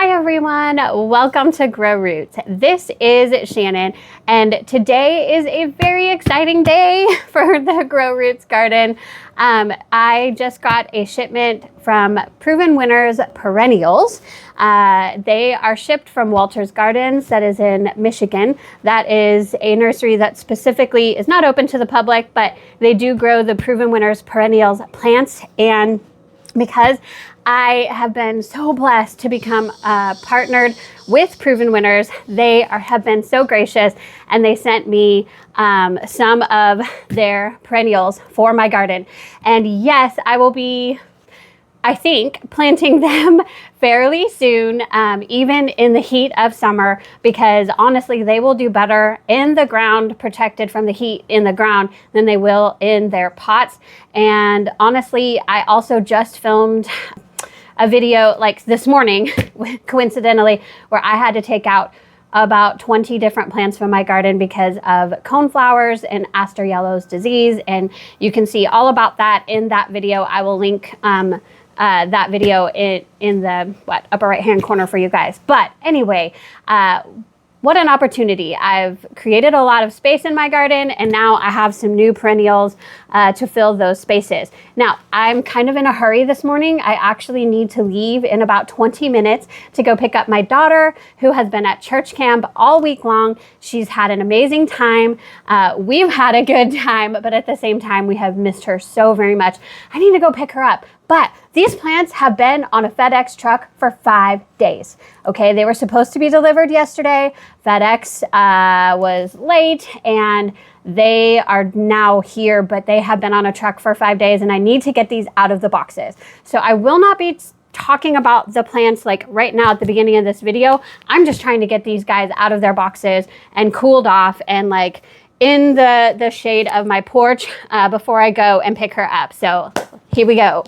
Hi everyone, welcome to Grow Roots. This is Shannon, and today is a very exciting day for the Grow Roots garden. I just got a shipment from Proven Winners Perennials. They are shipped from Walter's Gardens, that is in Michigan. That is a nursery that specifically is not open to the public, but they do grow the Proven Winners Perennials plants. And because I have been so blessed to become partnered with Proven Winners, they have been so gracious, and they sent me some of their perennials for my garden. And yes, I will be, I think, planting them fairly soon, even in the heat of summer, because honestly, they will do better in the ground, protected from the heat in the ground, than they will in their pots. And honestly, I also just filmed a video like this morning, coincidentally, where I had to take out about 20 different plants from my garden because of coneflowers and aster yellow's disease. And you can see all about that in that video. I will link that video in the upper right hand corner for you guys. But anyway, what an opportunity. I've created a lot of space in my garden, and now I have some new perennials to fill those spaces. Now, I'm kind of in a hurry this morning. I actually need to leave in about 20 minutes to go pick up my daughter, who has been at church camp all week long. She's had an amazing time. We've had a good time, but at the same time, we have missed her so very much. I need to go pick her up. But these plants have been on a FedEx truck for 5 days. Okay, they were supposed to be delivered yesterday. FedEx was late, and they are now here, but they have been on a truck for 5 days, and I need to get these out of the boxes. So I will not be talking about the plants like right now at the beginning of this video. I'm just trying to get these guys out of their boxes and cooled off and like in the shade of my porch before I go and pick her up. So here we go.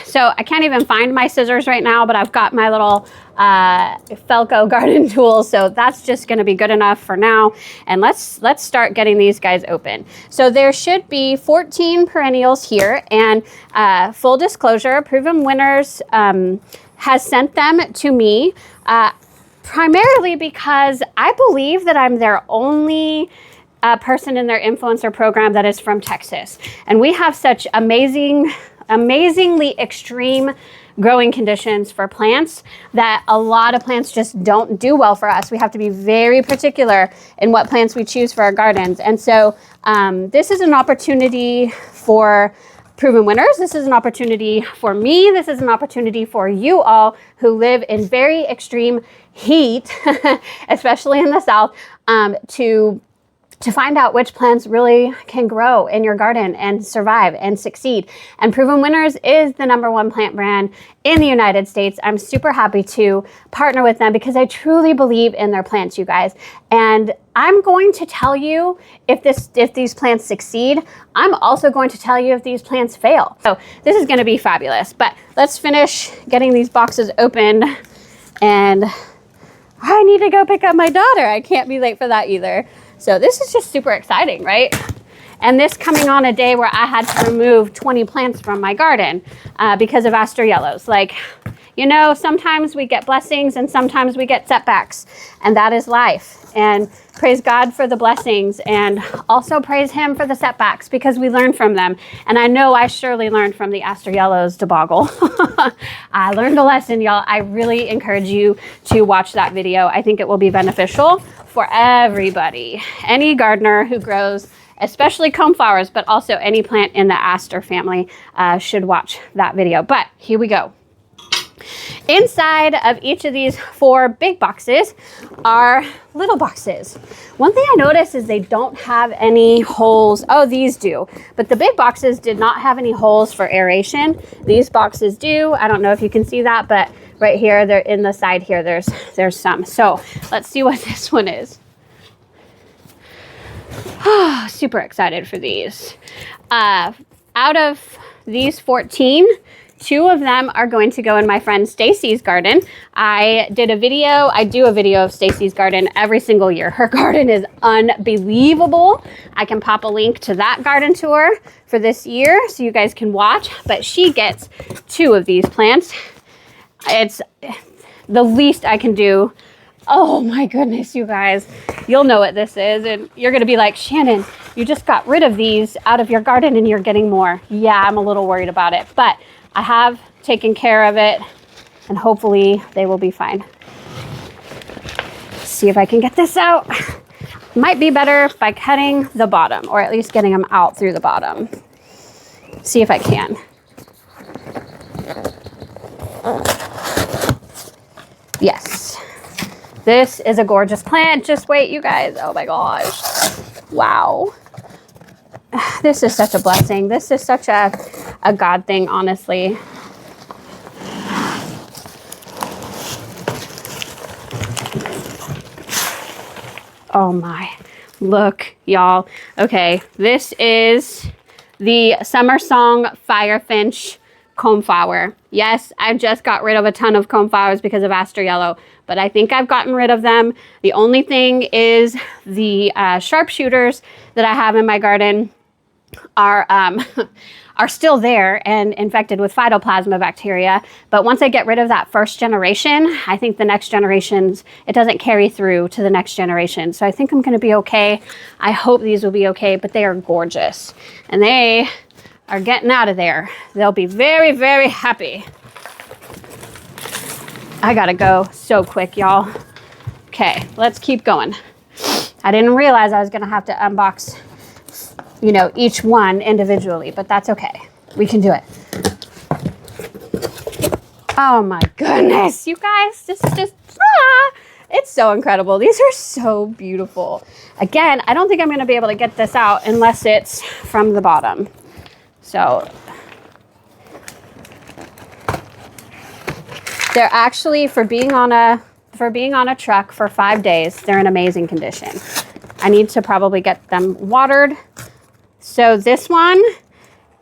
So I can't even find my scissors right now, but I've got my little Felco garden tool, so that's just going to be good enough for now. And let's start getting these guys open. So there should be 14 perennials here, and full disclosure, Proven Winners has sent them to me primarily because I believe that I'm their only person in their influencer program that is from Texas, and we have such amazingly extreme growing conditions for plants that a lot of plants just don't do well for us. We have to be very particular in what plants we choose for our gardens. And so this is an opportunity for Proven Winners. This is an opportunity for me. This is an opportunity for you all who live in very extreme heat, especially in the South, to find out which plants really can grow in your garden and survive and succeed. And Proven Winners is the #1 plant brand in the United States. I'm super happy to partner with them because I truly believe in their plants, you guys. And I'm going to tell you if these plants succeed. I'm also going to tell you if these plants fail. So this is gonna be fabulous. But let's finish getting these boxes open, and I need to go pick up my daughter. I can't be late for that either. So this is just super exciting, right? And this coming on a day where I had to remove 20 plants from my garden because of aster yellows. Like, you know, sometimes we get blessings and sometimes we get setbacks, and that is life. And praise God for the blessings, and also praise Him for the setbacks, because we learn from them. And I know I surely learned from the aster yellows debacle. I learned a lesson, y'all. I really encourage you to watch that video. I think it will be beneficial for everybody. Any gardener who grows, especially coneflowers, but also any plant in the aster family should watch that video. But here we go. Inside of each of these 4 big boxes are little boxes. One thing I noticed is they don't have any holes. Oh, these do. But the big boxes did not have any holes for aeration. These boxes do. I don't know if you can see that, but right here, they're in the side here, there's some. So let's see what this one is. Oh, super excited for these. Out of these 14, 2 of them are going to go in my friend Stacy's garden. I do a video of Stacy's garden every single year. Her garden is unbelievable. I can pop a link to that garden tour for this year so you guys can watch, but she gets 2 of these plants. the least I can do. Oh my goodness, you guys. You'll know what this is, and you're gonna be like, Shannon, you just got rid of these out of your garden and you're getting more. Yeah, I'm a little worried about it, but I have taken care of it, and hopefully they will be fine. See if I can get this out. Might be better by cutting the bottom, or at least getting them out through the bottom. See if I can. Yes. This is a gorgeous plant. Just wait, you guys. Oh my gosh. Wow. This is such a blessing. This is such a God thing, honestly. Oh my. Look, y'all. Okay, this is the Summersong Firefinch coneflower. Yes, I just got rid of a ton of coneflowers because of aster yellow, but I think I've gotten rid of them. The only thing is the sharpshooters that I have in my garden are still there and infected with phytoplasma bacteria. But once I get rid of that first generation, I think the next generations, it doesn't carry through to the next generation. So I think I'm going to be okay. I hope these will be okay, but they are gorgeous and they are getting out of there. They'll be very, very happy. I gotta go so quick, y'all. Okay, let's keep going. I didn't realize I was gonna have to unbox, you know, each one individually, but that's okay. We can do it. Oh my goodness, you guys, this is just, it's so incredible. These are so beautiful. Again, I don't think I'm gonna be able to get this out unless it's from the bottom. So they're actually, for being on a truck for 5 days, they're in amazing condition. I need to probably get them watered. So this one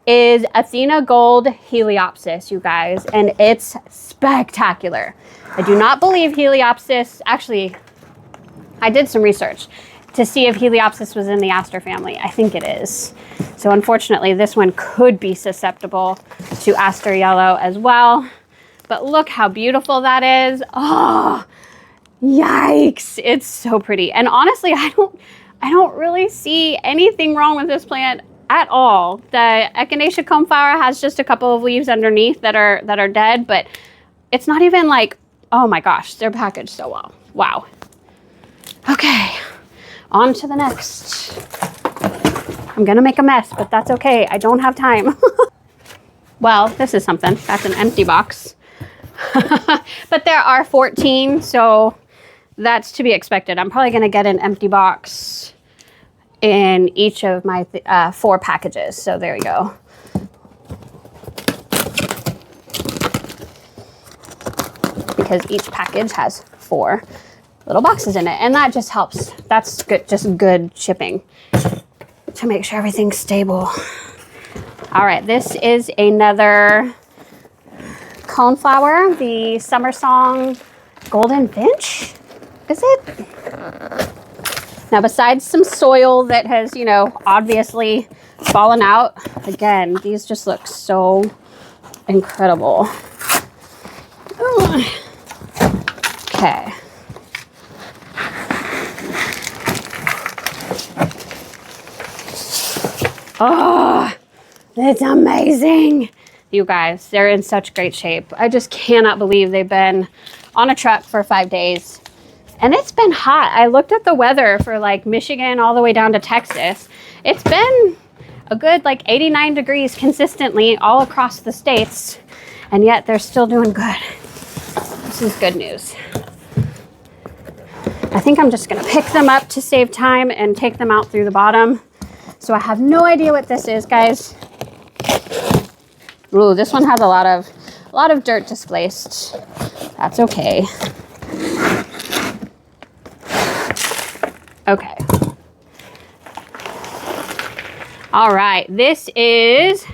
is Athena Gold Heliopsis, you guys, and it's spectacular. I do not believe Heliopsis, actually, I did some research to see if Heliopsis was in the aster family. I think it is. So unfortunately, this one could be susceptible to aster yellow as well. But look how beautiful that is. Oh, yikes. It's so pretty. And honestly, I don't really see anything wrong with this plant at all. The Echinacea coneflower has just a couple of leaves underneath that are dead, but it's not even like, oh my gosh, they're packaged so well. Wow. Okay, on to the next. I'm gonna make a mess, but that's okay. I don't have time. Well, this is something. That's an empty box. But there are 14, so that's to be expected. I'm probably gonna get an empty box in each of my 4 packages. So there you go. Because each package has 4 little boxes in it, and that just helps. That's good, just good shipping to make sure everything's stable. All right, this is another coneflower, the Summersong Golden Finch, is it? Now, besides some soil that has, you know, obviously fallen out, again, these just look so incredible. Ooh. Okay. Oh, it's amazing. You guys, they're in such great shape. I just cannot believe they've been on a truck for 5 days. And it's been hot. I looked at the weather for like Michigan all the way down to Texas. It's been a good like 89 degrees consistently all across the states. And yet they're still doing good. This is good news. I think I'm just gonna pick them up to save time and take them out through the bottom. So I have no idea what this is, guys. Ooh, this one has a lot of dirt displaced. That's okay. Okay. All right, this is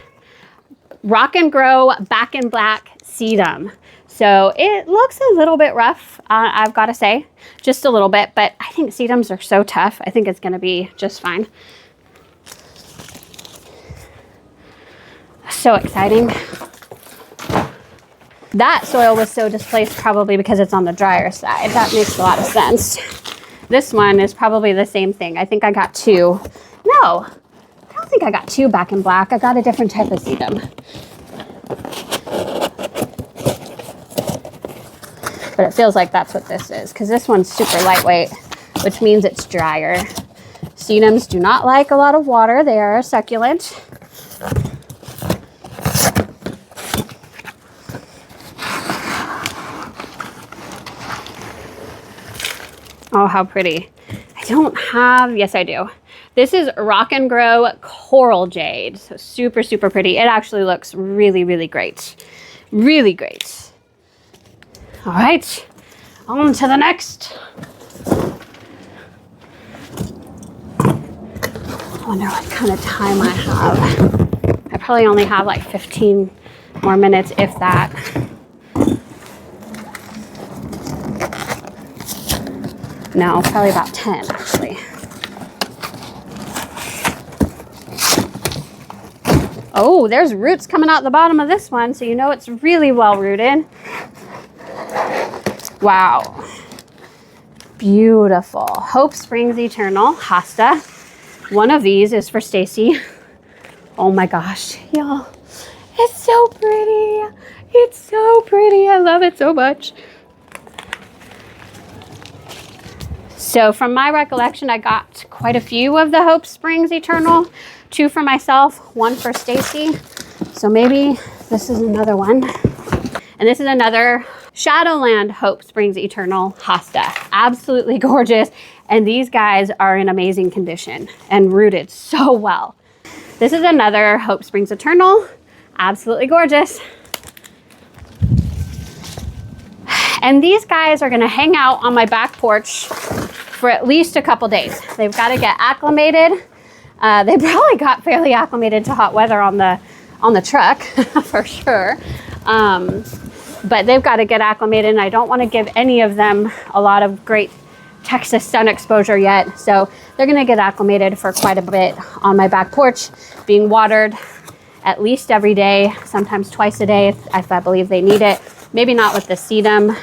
Rock and Grow Back in Black Sedum. So it looks a little bit rough, I've got to say, just a little bit, but I think sedums are so tough. I think it's going to be just fine. So exciting. That soil was so displaced probably because it's on the drier side. That makes a lot of sense. This one is probably the same thing. I think I got two. No, I don't think I got two back in black. I got a different type of sedum. But it feels like that's what this is, because this one's super lightweight, which means it's drier. Sedums do not like a lot of water. They are a succulent. Oh, how pretty. I don't have, yes I do. This is Rock and Grow Coraljade. So super, super pretty. It actually looks really, really great. Really great. All right, on to the next. I wonder what kind of time I have. I probably only have like 15 more minutes, if that. No, probably about 10 actually. Oh, there's roots coming out the bottom of this one, so you know it's really well rooted. Wow. Beautiful. Hope Springs Eternal, Hosta. One of these is for Stacy. Oh my gosh, y'all. It's so pretty. It's so pretty. I love it so much. So from my recollection, I got quite a few of the Hope Springs Eternal. 2 for myself, 1 for Stacy. So maybe this is another one. And this is another Shadowland Hope Springs Eternal Hosta. Absolutely gorgeous. And these guys are in amazing condition and rooted so well. This is another Hope Springs Eternal. Absolutely gorgeous. And these guys are gonna hang out on my back porch for at least a couple days. They've gotta get acclimated. They probably got fairly acclimated to hot weather on the truck for sure. But they've got to get acclimated, and I don't want to give any of them a lot of great Texas sun exposure yet. So they're going to get acclimated for quite a bit on my back porch, being watered at least every day, sometimes twice a day if I believe they need it. Maybe not with the sedum,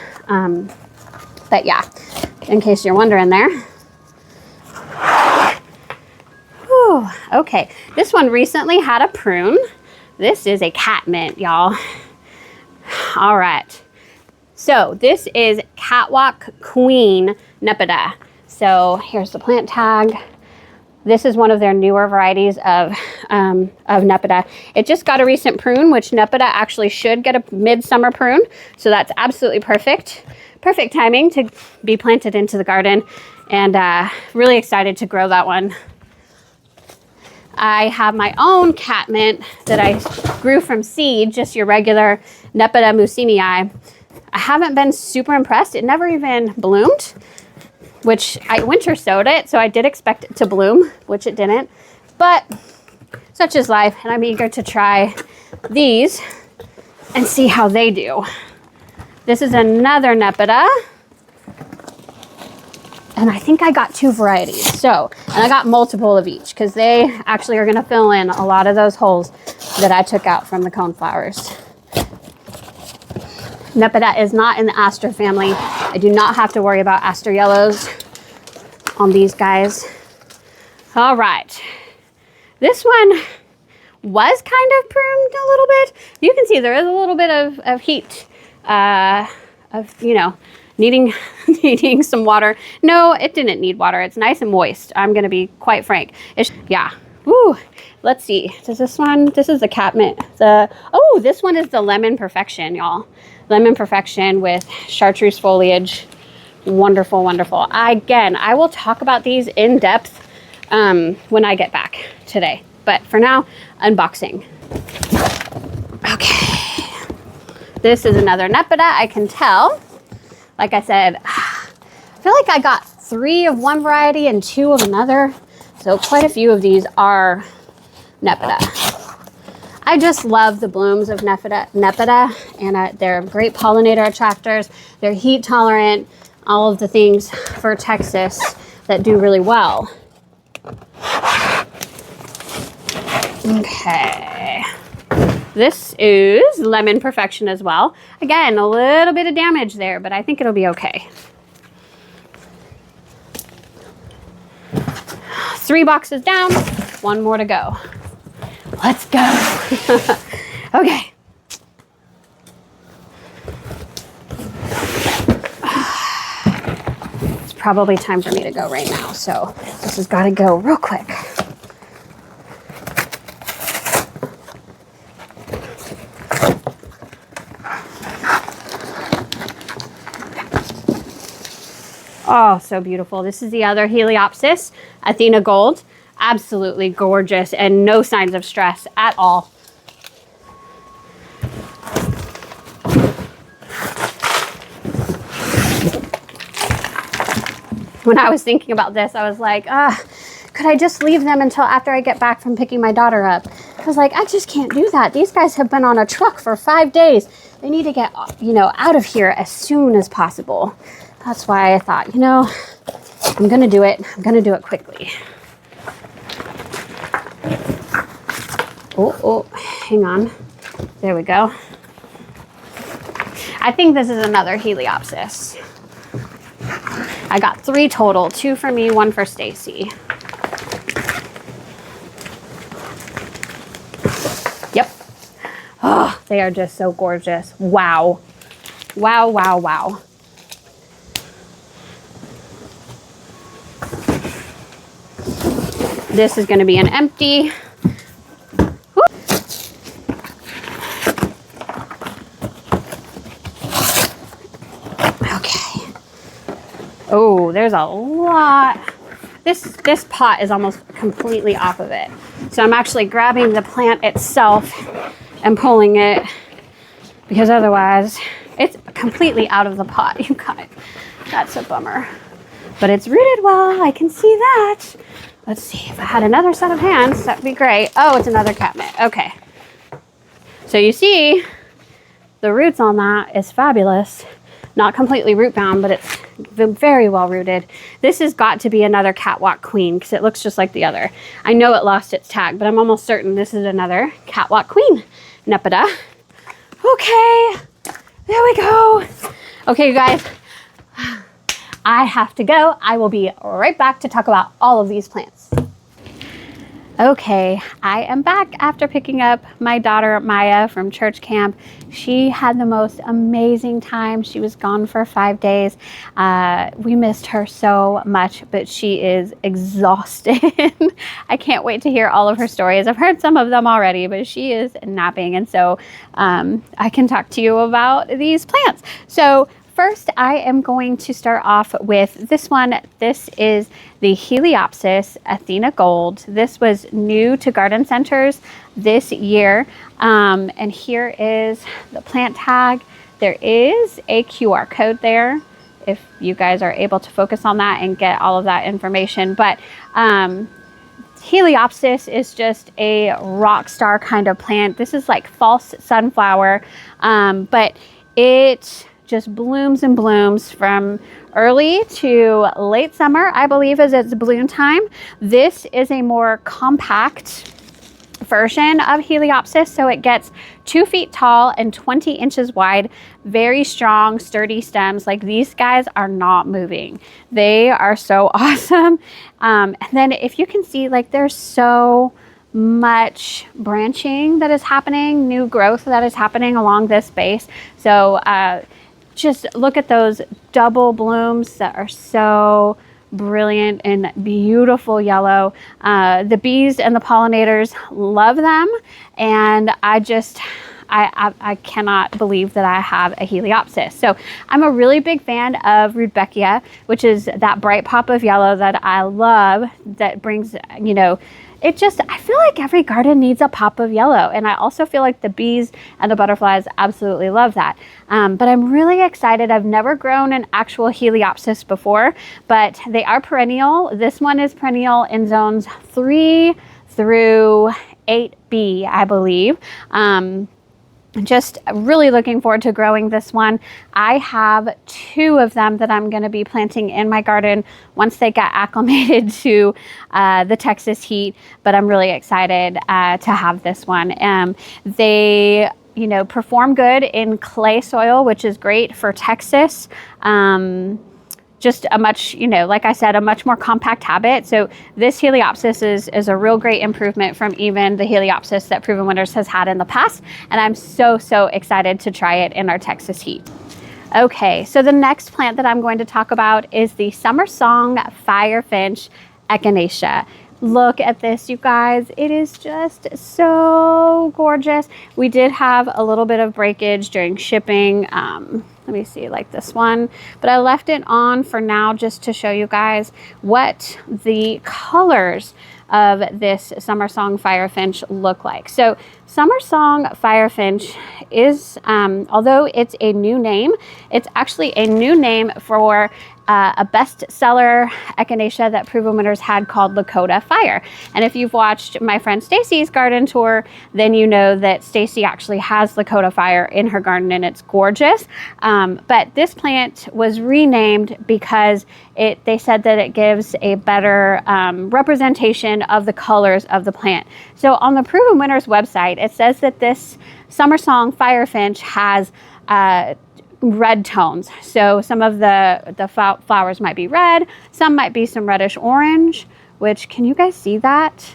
but yeah, in case you're wondering there. Whew, okay, this one recently had a prune. This is a catmint, y'all. All right, so this is Catwalk Queen Nepeta. So here's the plant tag. This is one of their newer varieties of Nepeta. It just got a recent prune, which Nepeta actually should get a midsummer prune. So that's absolutely perfect. Perfect timing to be planted into the garden, and really excited to grow that one. I have my own catmint that I grew from seed, just your regular Nepeta mucinii. I haven't been super impressed. It never even bloomed, which I winter sowed it, so I did expect it to bloom, which it didn't. But such is life, and I'm eager to try these and see how they do. This is another Nepeta. And I think I got 2 varieties. So, and I got multiple of each because they actually are going to fill in a lot of those holes that I took out from the coneflowers. Nepeta is not in the aster family. I do not have to worry about aster yellows on these guys. All right. This one was kind of pruned a little bit. You can see there is a little bit of heat, needing some water. No, it didn't need water. It's nice and moist. I'm going to be quite frank. Yeah. Woo. Let's see. Does this one, this is the catmint. This one is the Lemon Purrfection, y'all. Lemon Purrfection with chartreuse foliage. Wonderful, wonderful. Again, I will talk about these in depth when I get back today. But for now, unboxing. Okay. This is another Nepeta, I can tell. Like I said, I feel like I got 3 of one variety and 2 of another. So quite a few of these are Nepeta. I just love the blooms of Nepeta, and they're great pollinator attractors. They're heat tolerant, all of the things for Texas that do really well. Okay. This is lemon Purrfection as well. Again, a little bit of damage there, but I think it'll be okay. 3 boxes down, 1 more to go. Let's go. Okay. It's probably time for me to go right now, so this has got to go real quick. Oh, so beautiful. This is the other Heliopsis, Athena Gold. Absolutely gorgeous and no signs of stress at all. When I was thinking about this, I was like, could I just leave them until after I get back from picking my daughter up? I was like, I just can't do that. These guys have been on a truck for 5 days. They need to get, out of here as soon as possible. That's why I thought, I'm going to do it. I'm going to do it quickly. Oh, hang on. There we go. I think this is another Heliopsis. I got 3 total, 2 for me, 1 for Stacy. Yep. Oh, they are just so gorgeous. Wow. Wow, wow, wow. This is going to be an empty. Whoop. Okay. Oh, there's a lot. This pot is almost completely off of it. So I'm actually grabbing the plant itself and pulling it because otherwise it's completely out of the pot, you guys. That's a bummer. But it's rooted well, I can see that. Let's see, if I had another set of hands, that'd be great. Oh, it's another cat mitt. Okay. So you see, the roots on that is fabulous. Not completely root bound, but it's very well rooted. This has got to be another Catwalk Queen because it looks just like the other. I know it lost its tag, but I'm almost certain this is another Catwalk Queen, Nepeta. Okay, there we go. Okay, you guys. I have to go. I will be right back to talk about all of these plants. Okay, I am back after picking up my daughter Maya from church camp. She had the most amazing time. She was gone for 5 days. We missed her so much, but she is exhausted. I can't wait to hear all of her stories. I've heard some of them already, but she is napping. And so I can talk to you about these plants. So first, I am going to start off with this one. This is the Heliopsis Athena Gold. This was new to garden centers this year. And here is the plant tag. There is a QR code there if you guys are able to focus on that and get all of that information. But Heliopsis is just a rock star kind of plant. This is like false sunflower, but it just blooms and blooms from early to late summer, I believe, is its bloom time. This is a more compact version of Heliopsis, so it gets 2 feet tall and 20 inches wide, very strong, sturdy stems. Like, these guys are not moving. They are so awesome. And then if you can see, like, there's so much branching that is happening, new growth that is happening along this base. So just look at those double blooms that are so brilliant and beautiful yellow. The bees and the pollinators love them, and I cannot believe that I have a Heliopsis. So I'm a really big fan of Rudbeckia, which is that bright pop of yellow that I love, that brings, I feel like every garden needs a pop of yellow. And I also feel like the bees and the butterflies absolutely love that. But I'm really excited. I've never grown an actual Heliopsis before, but they are perennial. This one is perennial in zones 3 through 8B, I believe. just really looking forward to growing this one. I have 2 of them that I'm going to be planting in my garden once they get acclimated to the Texas heat, but I'm really excited to have this one. They, you know, perform good in clay soil, which is great for Texas. Just a much, you know, like I said, a much more compact habit. So this Heliopsis is a real great improvement from even the Heliopsis that Proven Winners has had in the past. And I'm so excited to try it in our Texas heat. Okay, so the next plant that I'm going to talk about is the Summersong Firefinch Echinacea. Look at this, you guys. It is just so gorgeous. We did have a little bit of breakage during shipping. Let me see, like this one, but I left it on for now just to show you guys what the colors of this Summersong Firefinch look like. So Summersong Firefinch is, although it's a new name, it's actually a new name for a bestseller echinacea that Proven Winners had called Lakota Fire. And if you've watched my friend Stacy's garden tour, then you know that Stacy actually has Lakota Fire in her garden and it's gorgeous. But this plant was renamed because they said that it gives a better representation of the colors of the plant. So on the Proven Winners website, it says that this Summersong Firefinch has red tones. So some of the flowers might be red, some might be some reddish orange, which, can you guys see that?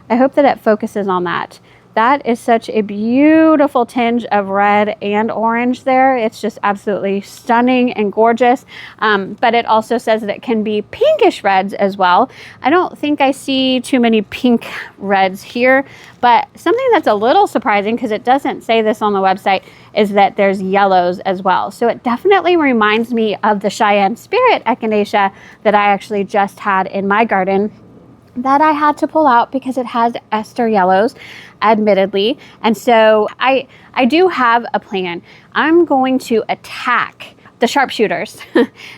I hope that it focuses on that. That is such a beautiful tinge of red and orange there. It's just absolutely stunning and gorgeous. But it also says that it can be pinkish reds as well. I don't think I see too many pink reds here, but something that's a little surprising, because it doesn't say this on the website, is that there's yellows as well. So it definitely reminds me of the Cheyenne Spirit Echinacea that I actually just had in my garden, that I had to pull out because it has ester yellows, admittedly. And so I do have a plan. I'm going to attack the sharpshooters,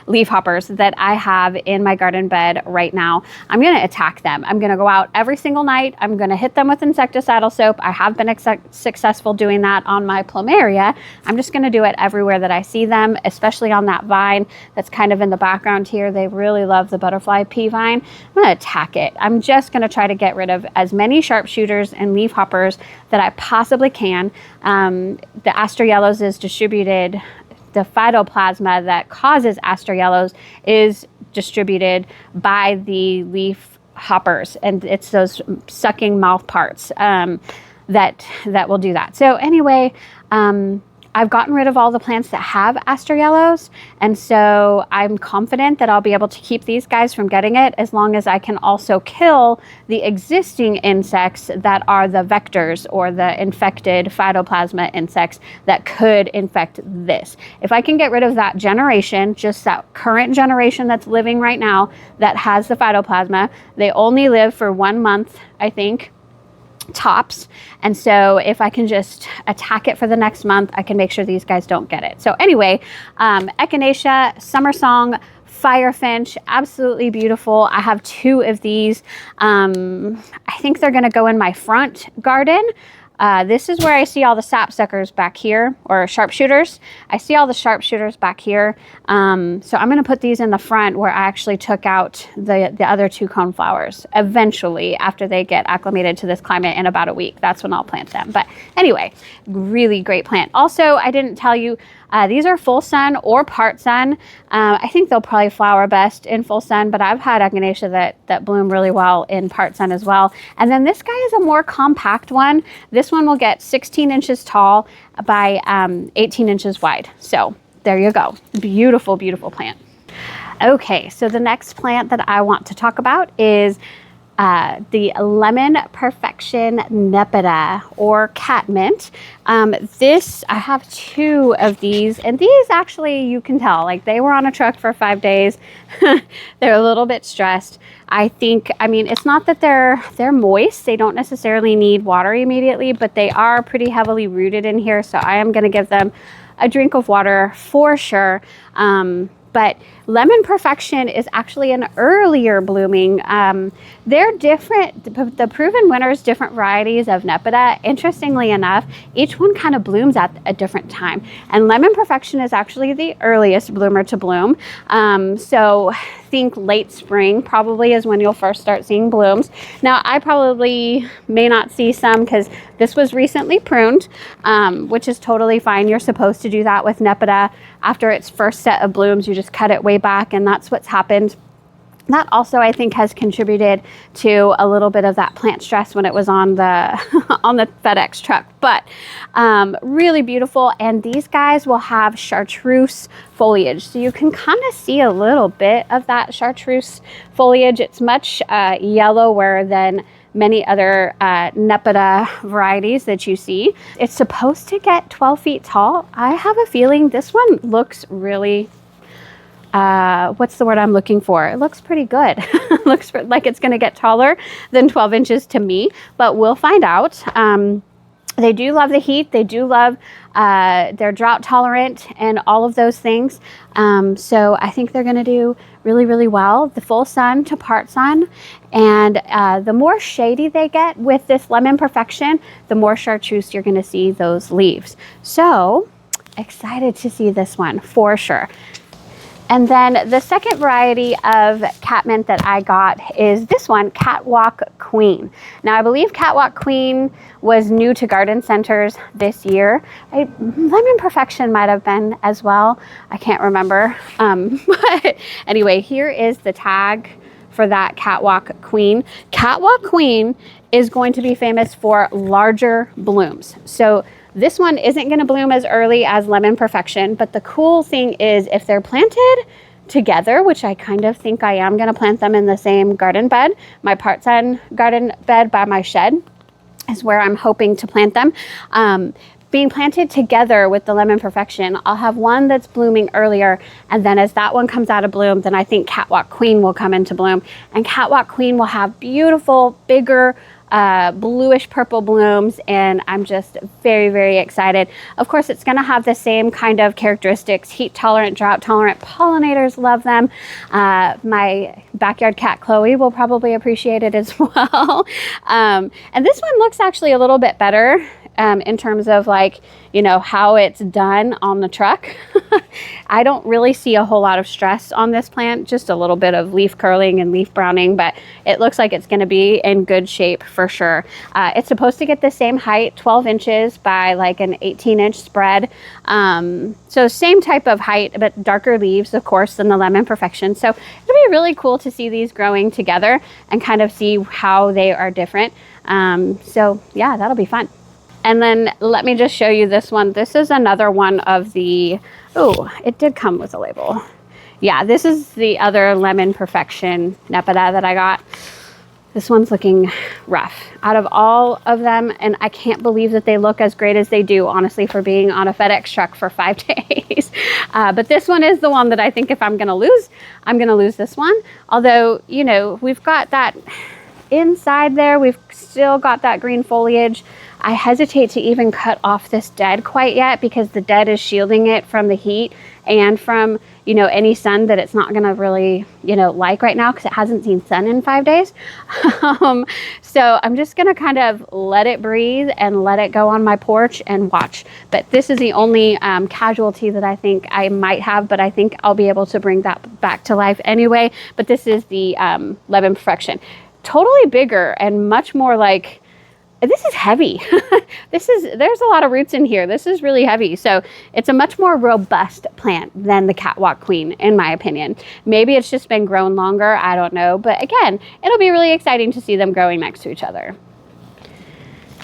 leaf hoppers that I have in my garden bed right now. I'm going to attack them. I'm going to go out every single night. I'm going to hit them with insecticidal soap. I have been successful doing that on my plumeria. I'm just going to do it everywhere that I see them, especially on that vine that's kind of in the background here. They really love the butterfly pea vine. I'm going to attack it. I'm just going to try to get rid of as many sharpshooters and leaf hoppers that I possibly can. The aster yellows is distributed. The phytoplasma that causes aster yellows is distributed by the leaf hoppers, and it's those sucking mouth parts that will do that. So anyway, I've gotten rid of all the plants that have aster yellows, and so I'm confident that I'll be able to keep these guys from getting it, as long as I can also kill the existing insects that are the vectors or the infected phytoplasma insects that could infect this. If I can get rid of that generation, just that current generation that's living right now that has the phytoplasma, they only live for 1 month, I think, tops. And so if I can just attack it for the next month, I can make sure these guys don't get it. So anyway, Echinacea, Summersong, Firefinch, absolutely beautiful. I have 2 of these. I think they're going to go in my front garden. This is where I see all the sapsuckers back here, or sharpshooters. I see all the sharpshooters back here. So I'm going to put these in the front where I actually took out the other 2 coneflowers. Eventually, after they get acclimated to this climate in about a week, that's when I'll plant them. But anyway, really great plant. Also, I didn't tell you, these are full sun or part sun. I think they'll probably flower best in full sun, but I've had Echinacea that bloom really well in part sun as well. And then this guy is a more compact one. This one will get 16 inches tall by 18 inches wide. So there you go. Beautiful, beautiful plant. Okay, so the next plant that I want to talk about is the lemon Purrfection Nepeta, or catmint. I have 2 of these, and these actually, you can tell, like, they were on a truck for 5 days. They're a little bit stressed. I mean, it's not that they're moist. They don't necessarily need water immediately, but they are pretty heavily rooted in here. So I am going to give them a drink of water for sure. But Lemon Purrfection is actually an earlier blooming. They're different. The proven winners, different varieties of Nepeta. Interestingly enough, each one kind of blooms at a different time. And Lemon Purrfection is actually the earliest bloomer to bloom. So think late spring probably is when you'll first start seeing blooms. Now, I probably may not see some because this was recently pruned, which is totally fine. You're supposed to do that with Nepeta. After its first set of blooms, you just cut it way back, and that's what's happened. That also, I think, has contributed to a little bit of that plant stress when it was on the on the FedEx truck. But really beautiful, and these guys will have chartreuse foliage, so you can kind of see a little bit of that chartreuse foliage. It's much yellower than many other Nepeta varieties that you see. It's supposed to get 12 feet tall. I have a feeling this one looks really, what's the word I'm looking for? It looks pretty good. It looks like it's going to get taller than 12 inches to me, but we'll find out. They do love the heat. They do love, they're drought tolerant and all of those things. So I think they're going to do really, really well. The full sun to part sun. And the more shady they get with this Lemon Purrfection, the more chartreuse you're going to see those leaves. So excited to see this one for sure. And then the second variety of catmint that I got is this one, Catwalk Queen. Now, I believe Catwalk Queen was new to garden centers this year. Lemon Purrfection might have been as well. I can't remember. But anyway, here is the tag for that Catwalk Queen. Catwalk Queen is going to be famous for larger blooms. So this one isn't going to bloom as early as Lemon Purrfection, but the cool thing is if they're planted together, which I kind of think I am going to plant them in the same garden bed, my part-sun garden bed by my shed is where I'm hoping to plant them. Being planted together with the Lemon Purrfection, I'll have one that's blooming earlier, and then as that one comes out of bloom, then I think Catwalk Queen will come into bloom, and Catwalk Queen will have beautiful, bigger, bluish purple blooms, and I'm just very, very excited. Of course, it's going to have the same kind of characteristics: heat tolerant, drought tolerant. Pollinators love them. My backyard cat Chloe will probably appreciate it as well. And this one looks actually a little bit better in terms of, like, you know, how it's done on the truck. I don't really see a whole lot of stress on this plant, just a little bit of leaf curling and leaf browning, but it looks like it's going to be in good shape for sure. It's supposed to get the same height, 12 inches by like an 18-inch spread. So same type of height, but darker leaves, of course, than the Lemon Purrfection. So it'll be really cool to see these growing together and kind of see how they are different. So yeah, that'll be fun. And then let me just show you this one. This is another one of the, oh, it did come with a label. Yeah, this is the other Lemon Purrfection Nepeta that I got. This one's looking rough out of all of them, and I can't believe that they look as great as they do, honestly, for being on a FedEx truck for 5 days. But this one is the one that I think if I'm going to lose, I'm going to lose this one. Although, you know, we've got that inside there. We've still got that green foliage. I hesitate to even cut off this dead quite yet because the dead is shielding it from the heat and from, you know, any sun that it's not going to really, you know, like right now because it hasn't seen sun in 5 days. So I'm just going to kind of let it breathe and let it go on my porch and watch. But this is the only casualty that I think I might have, but I think I'll be able to bring that back to life anyway. But this is the Lemon Purrfection. Totally bigger and much more like, this is heavy. There's a lot of roots in here. This is really heavy. So it's a much more robust plant than the Catwalk Queen, in my opinion. Maybe it's just been grown longer. I don't know. But again, it'll be really exciting to see them growing next to each other.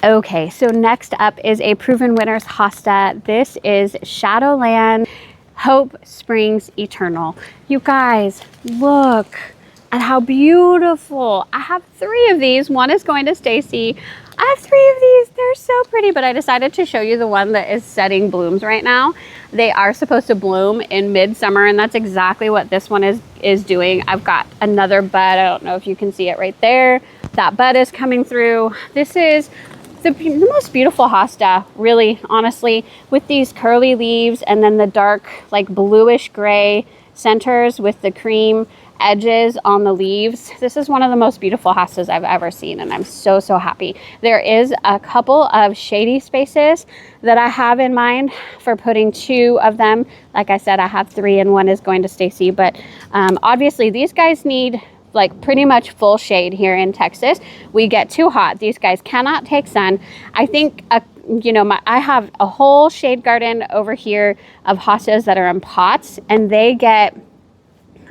Okay, so next up is a proven winner's Hosta. This is Shadowland Hope Springs Eternal. You guys, look at how beautiful. I have 3 of these. One is going to Stacy. I have 3 of these. They're so pretty, but I decided to show you the one that is setting blooms right now. They are supposed to bloom in midsummer, and that's exactly what this one is doing. I've got another bud. I don't know if you can see it right there. That bud is coming through. This is the most beautiful hosta, really, honestly, with these curly leaves and then the dark, like bluish gray centers with the cream edges on the leaves. This is one of the most beautiful hostas I've ever seen, and I'm so, so happy. There is a couple of shady spaces that I have in mind for putting 2 of them. Like I said, I have 3 and 1 is going to Stacy, but obviously these guys need like pretty much full shade here in Texas. We get too hot. These guys cannot take sun. I think, you know, I have a whole shade garden over here of hostas that are in pots, and they get,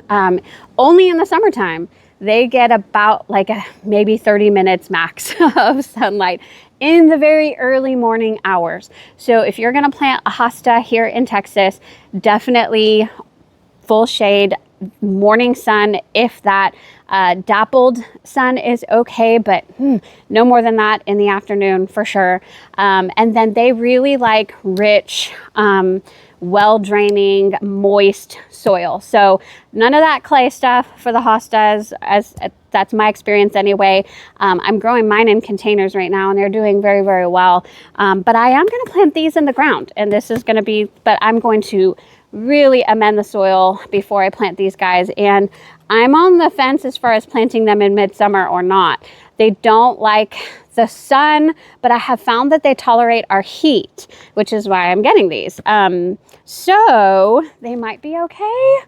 only in the summertime, they get about like maybe 30 minutes max of sunlight in the very early morning hours. So if you're gonna plant a hosta here in Texas, definitely full shade, morning sun, if that. Dappled sun is okay, but no more than that in the afternoon for sure. And then they really like rich, well draining, moist soil. So none of that clay stuff for the hostas, as that's my experience anyway. I'm growing mine in containers right now, and they're doing very, very well. But I am going to plant these in the ground, and this is going to be, but I'm going to really amend the soil before I plant these guys. And I'm on the fence as far as planting them in midsummer or not. They don't like the sun, but I have found that they tolerate our heat, which is why I'm getting these. So they might be okay.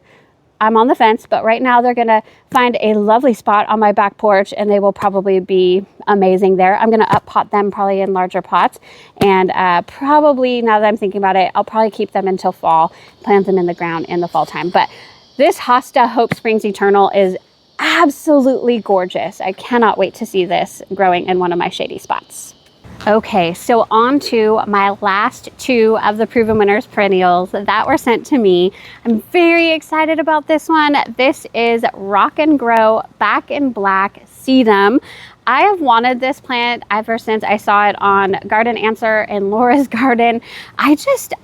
I'm on the fence, but right now they're gonna find a lovely spot on my back porch, and they will probably be amazing there. I'm gonna up pot them probably in larger pots, and probably, now that I'm thinking about it, I'll probably keep them until fall, plant them in the ground in the fall time. But this Hosta Hope Springs Eternal is absolutely gorgeous. I cannot wait to see this growing in one of my shady spots. Okay, so on to my last 2 of the Proven Winners perennials that were sent to me. I'm very excited about this one. This is Rock and Grow Back in Black Sedum. I have wanted this plant ever since I saw it on Garden Answer and Laura's garden. I'm just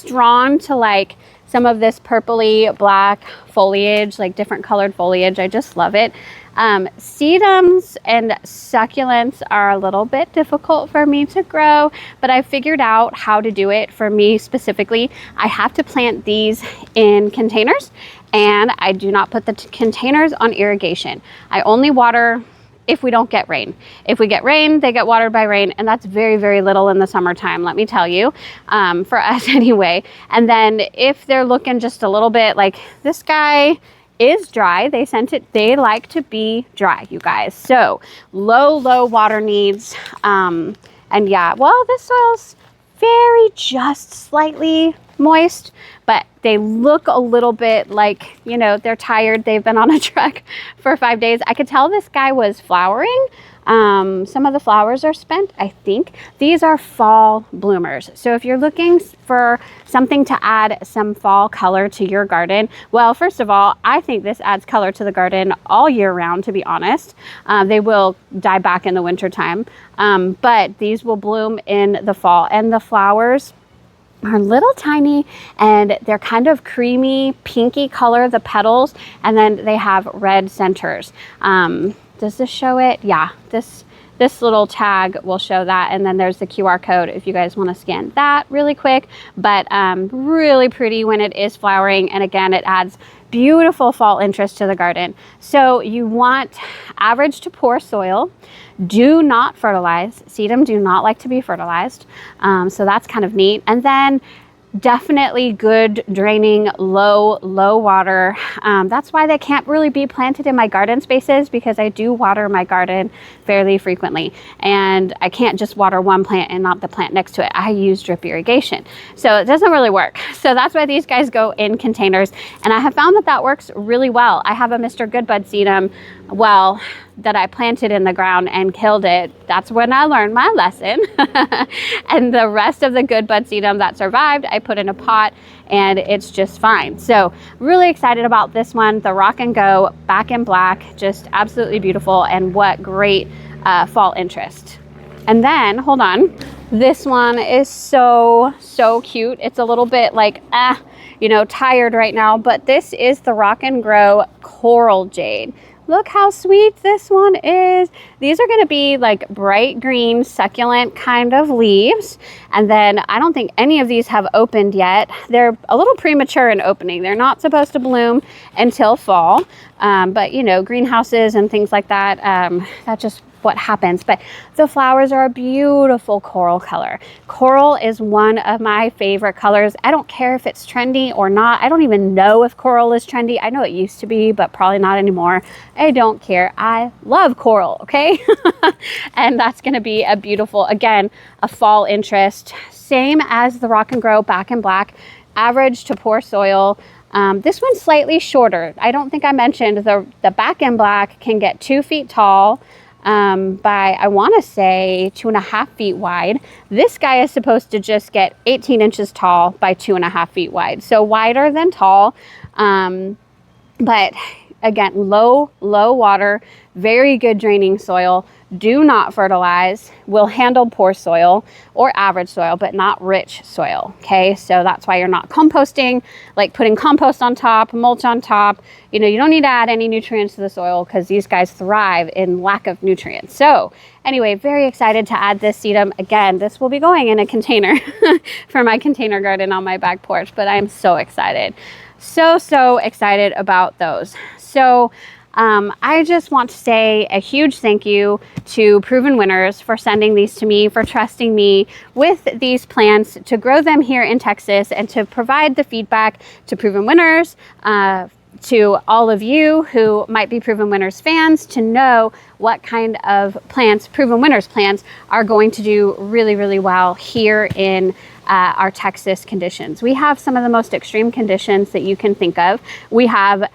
drawn to like some of this purpley black foliage, like different colored foliage. I just love it. Sedums and succulents are a little bit difficult for me to grow, but I figured out how to do it for me specifically. I have to plant these in containers, and I do not put the containers on irrigation. I only water if we don't get rain. If we get rain, they get watered by rain, and that's very, very little in the summertime, let me tell you, for us anyway. And then if they're looking just a little bit like this guy is dry, they like to be dry, you guys. So low water needs, and yeah, well, this soil's very just slightly moist, but they look a little bit like, you know, they're tired. They've been on a trek for 5 days. I could tell this guy was flowering. Some of the flowers are spent, I think. These are fall bloomers. So if you're looking for something to add some fall color to your garden, well, first of all, I think this adds color to the garden all year round, to be honest. They will die back in the winter time, but these will bloom in the fall, and the flowers are little tiny, and they're kind of creamy pinky color, the petals, and then they have red centers. Does this show it? Yeah, this little tag will show that, and then there's the QR code if you guys want to scan that really quick. But really pretty when it is flowering, and again, it adds beautiful fall interest to the garden. So you want average to poor soil. Do not fertilize. Sedum do not like to be fertilized, so that's kind of neat. And then definitely good draining, low water. That's why they can't really be planted in my garden spaces, because I do water my garden fairly frequently, and I can't just water one plant and not the plant next to it. I use drip irrigation, so it doesn't really work. So that's why these guys go in containers, and I have found that that works really well. I have a Mr. Goodbud sedum, well, that I planted in the ground and killed it. That's when I learned my lesson. And the rest of the good bud sedum that survived, I put in a pot, and it's just fine. So really excited about this one, the Rock and Go Back in Black, just absolutely beautiful, and what great fall interest. And then, hold on, this one is so cute. It's a little bit like, you know, tired right now, but this is the Rock and Grow Coraljade. Look how sweet this one is. These are gonna be like bright green, succulent kind of leaves. And then I don't think any of these have opened yet. They're a little premature in opening. They're not supposed to bloom until fall. But you know, greenhouses and things like that, that's just what happens. But the flowers are a beautiful coral color. Coral is one of my favorite colors. I don't care if it's trendy or not. I don't even know if coral is trendy. I know it used to be, but probably not anymore. I don't care. I love coral, okay? And that's gonna be a beautiful, again, a fall interest. Same as the Rock and Grow Back in Black, average to poor soil. This one's slightly shorter. I don't think I mentioned the Back in Black can get 2 feet tall by, I want to say, 2.5 feet wide. This guy is supposed to just get 18 inches tall by 2.5 feet wide. So wider than tall, but again, low water, very good draining soil. Do not fertilize, will handle poor soil or average soil, but not rich soil, okay? So that's why you're not composting, like putting compost on top, mulch on top. You know, you don't need to add any nutrients to the soil because these guys thrive in lack of nutrients. So anyway, very excited to add this sedum. Again, this will be going in a container for my container garden on my back porch, but I'm so excited. So excited about those. So I just want to say a huge thank you to Proven Winners for sending these to me, for trusting me with these plants to grow them here in Texas and to provide the feedback to Proven Winners, to all of you who might be Proven Winners fans, to know what kind of plants, Proven Winners plants, are going to do really, really well here in our Texas conditions. We have some of the most extreme conditions that you can think of. We have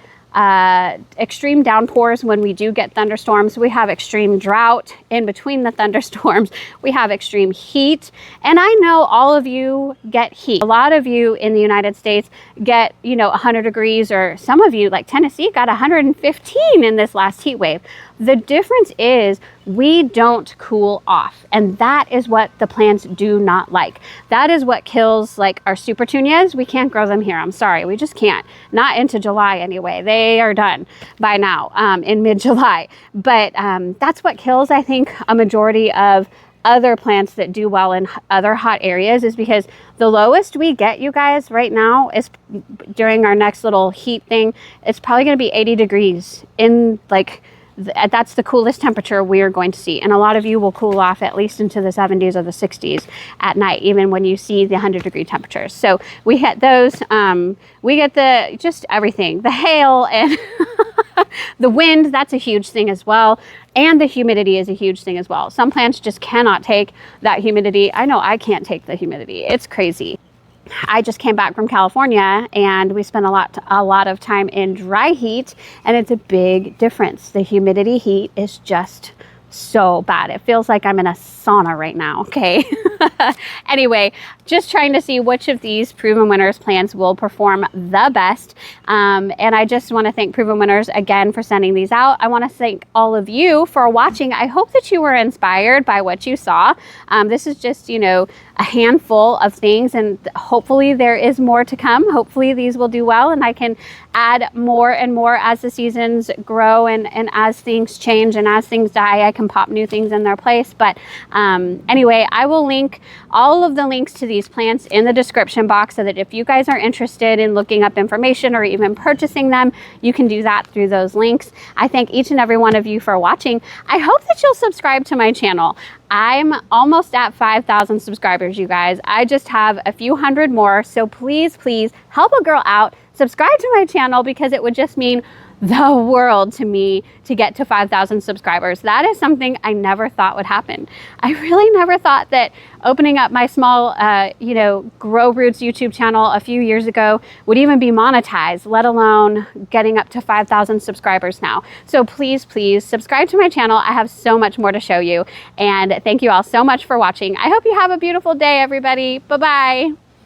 extreme downpours when we do get thunderstorms. We have extreme drought in between the thunderstorms. We have extreme heat. And I know all of you get heat. A lot of you in the United States get, you know, 100 degrees, or some of you, like Tennessee, got 115 in this last heat wave. The difference is we don't cool off, and that is what the plants do not like. That is what kills like our super petunias. We can't grow them here. I'm sorry, we just can't. Not into July anyway. They are done by now in mid-July. But that's what kills, I think, a majority of other plants that do well in other hot areas, is because the lowest we get, you guys, right now is during our next little heat thing. It's probably going to be 80 degrees in like, that's the coolest temperature we are going to see. And a lot of you will cool off at least into the 70s or the 60s at night, even when you see the 100-degree temperatures. So we hit those. We get the, just everything, the hail and the wind. That's a huge thing as well. And the humidity is a huge thing as well. Some plants just cannot take that humidity. I know I can't take the humidity. It's crazy. I just came back from California and we spent a lot of time in dry heat, and it's a big difference. The humidity heat is just so bad. It feels like I'm in a sauna right now, okay? Anyway, just trying to see which of these Proven Winners plants will perform the best. And I just want to thank Proven Winners again for sending these out. I want to thank all of you for watching. I hope that you were inspired by what you saw. This is just, you know, a handful of things, and hopefully there is more to come. Hopefully these will do well, and I can add more and more as the seasons grow and as things change and as things die, I can pop new things in their place. But anyway, I will link all of the links to these plants in the description box, so that if you guys are interested in looking up information or even purchasing them, you can do that through those links. I thank each and every one of you for watching. I hope that you'll subscribe to my channel. I'm almost at 5,000 subscribers, you guys. I just have a few hundred more. So please, please help a girl out. Subscribe to my channel, because it would just mean the world to me to get to 5,000 subscribers. That is something I never thought would happen. I really never thought that opening up my small, you know, Grow Roots YouTube channel a few years ago would even be monetized, let alone getting up to 5,000 subscribers now. So please, please subscribe to my channel. I have so much more to show you. And thank you all so much for watching. I hope you have a beautiful day, everybody. Bye-bye.